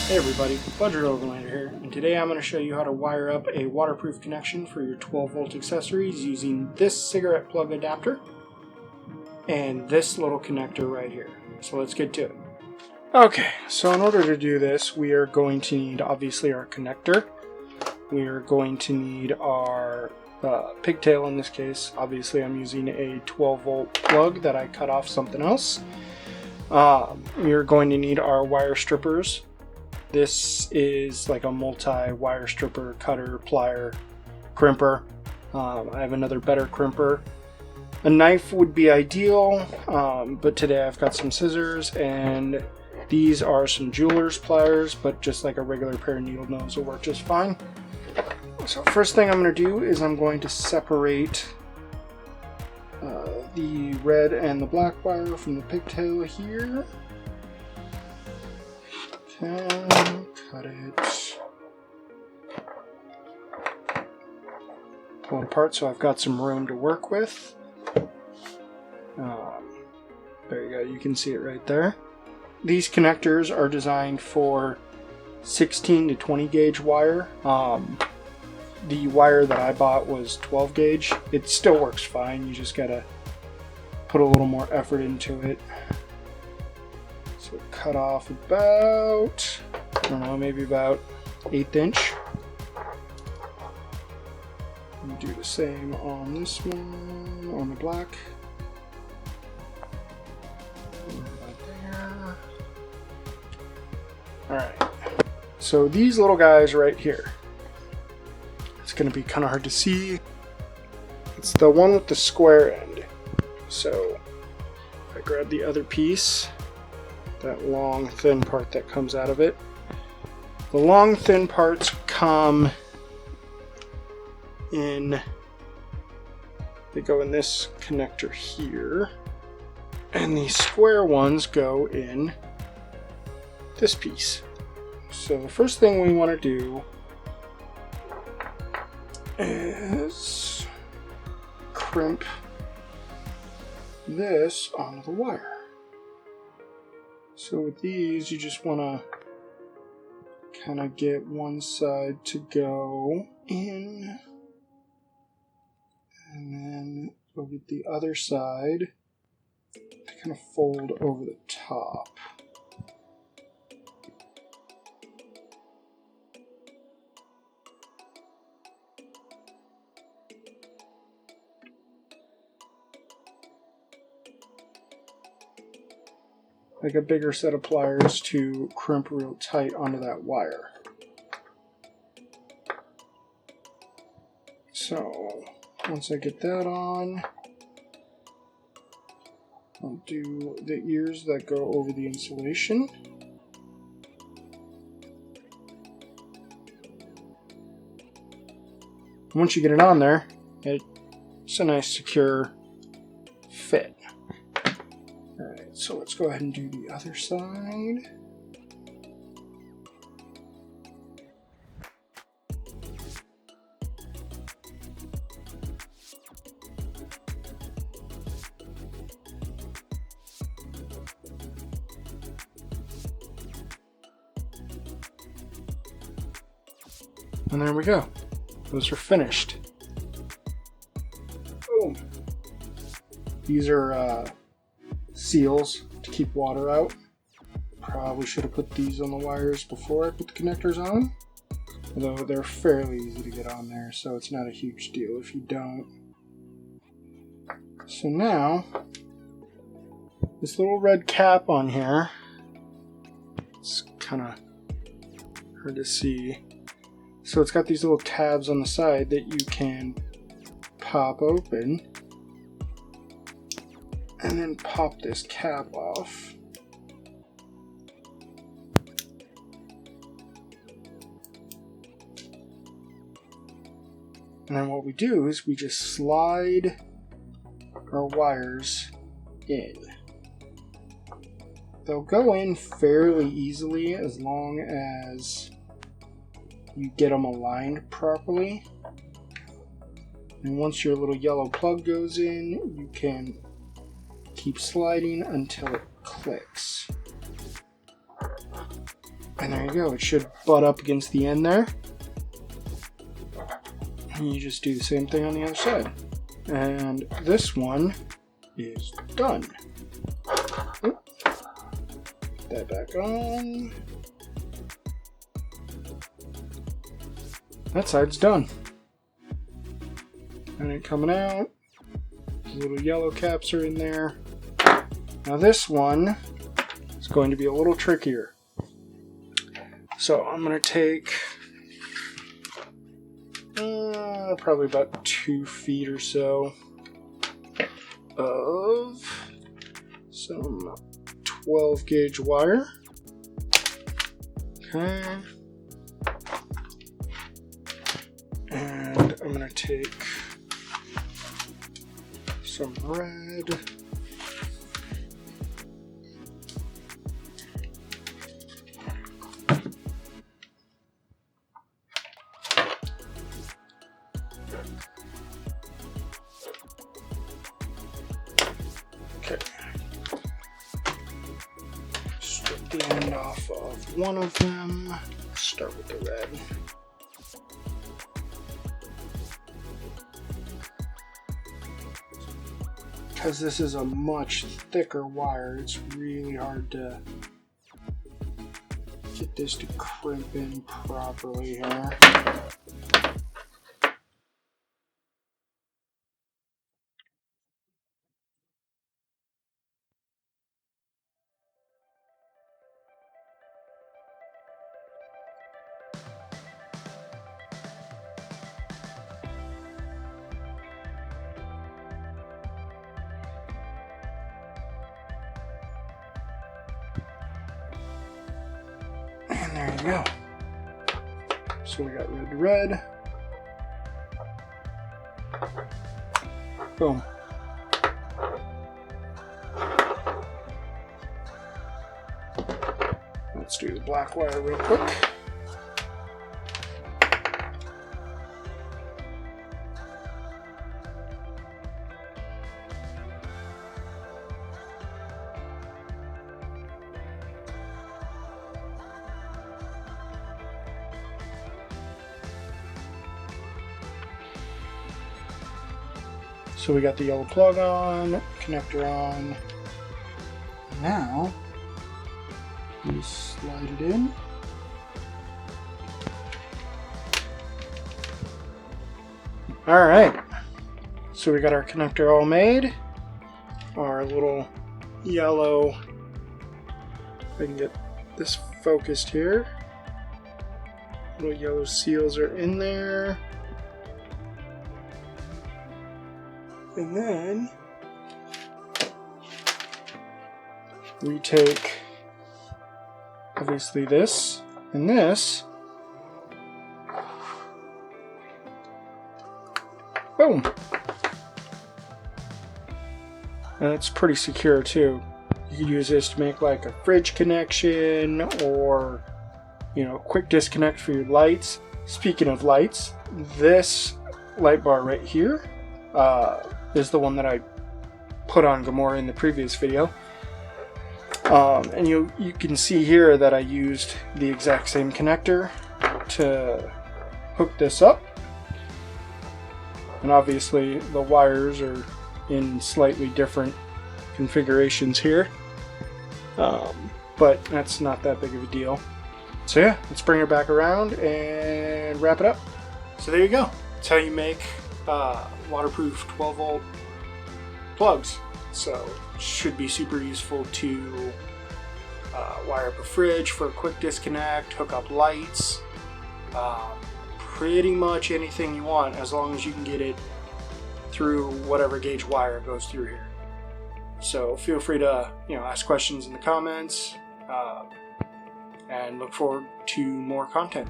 Hey everybody, Budget Overlander here, and today I'm going to show you how to wire up a waterproof connection for your 12-volt accessories using this cigarette plug adapter and this little connector right here. So let's get to it. Okay, so in order to do this, we are going to need obviously our connector. We are going to need our pigtail in this case. Obviously I'm using a 12-volt plug that I cut off something else. We are going to need our wire strippers. This is like a multi-wire stripper, cutter, plier, crimper. I have another better crimper. A knife would be ideal, but today I've got some scissors, and these are some jeweler's pliers, but just like a regular pair of needle nose will work just fine. So first thing I'm going to do is I'm going to separate the red and the black wire from the pigtail here. Okay, cut it. Pull it apart so I've got some room to work with. There you go, you can see it right there. These connectors are designed for 16 to 20 gauge wire. The wire that I bought was 12 gauge. It still works fine, you just gotta put a little more effort into it. So cut off about, I don't know, maybe about 1/8 inch. And do the same on this one, on the black. Right there. Alright, so these little guys right here, it's going to be kind of hard to see. It's the one with the square end. So if I grab the other piece, that long thin part that comes out of it. The long thin parts come in, they go in this connector here, and the square ones go in this piece. So the first thing we want to do is crimp this onto the wire. So with these, you just want to kind of get one side to go in, and then we'll get the other side to kind of fold over the top. Like a bigger set of pliers to crimp real tight onto that wire. So once I get that on, I'll do the ears that go over the insulation. Once you get it on there, it's a nice secure fit. Alright, so let's go ahead and do the other side. And there we go. Those are finished. Boom. These are seals to keep water out. Probably should have put these on the wires before I put the connectors on, although they're fairly easy to get on there, so it's not a huge deal if you don't. So now, this little red cap on here, it's kind of hard to see. So it's got these little tabs on the side that you can pop open and then pop this cap off. And then what we do is we just slide our wires in. They'll go in fairly easily as long as you get them aligned properly. And once your little yellow plug goes in, you can keep sliding until it clicks. And there you go. It should butt up against the end there. And you just do the same thing on the other side. And this one is done. Oop. Put that back on. That side's done. And then coming out, little yellow caps are in there. Now this one is going to be a little trickier. So I'm going to take probably about 2 feet or so of some 12 gauge wire. Okay. And I'm going to take some red. Okay. Strip the end off of one of them. Start with the red. Because this is a much thicker wire, it's really hard to get this to crimp in properly here. And there you go. So we got red to red. Boom. Let's do the black wire real quick. So we got the yellow plug on, connector on. Now, we slide it in. All right, so we got our connector all made. Our little yellow, if I can get this focused here. Little yellow seals are in there. And then we take, obviously, this and this. Boom. And it's pretty secure too. You could use this to make like a fridge connection or, you know, quick disconnect for your lights. Speaking of lights, this light bar right here is the one that I put on Gamora in the previous video. And you can see here that I used the exact same connector to hook this up. And obviously the wires are in slightly different configurations here. But that's not that big of a deal. So yeah, let's bring it back around and wrap it up. So there you go. That's how you make waterproof 12 volt plugs. So should be super useful to wire up a fridge for a quick disconnect, hook up lights, pretty much anything you want, as long as you can get it through whatever gauge wire goes through here. So feel free to ask questions in the comments, and look forward to more content.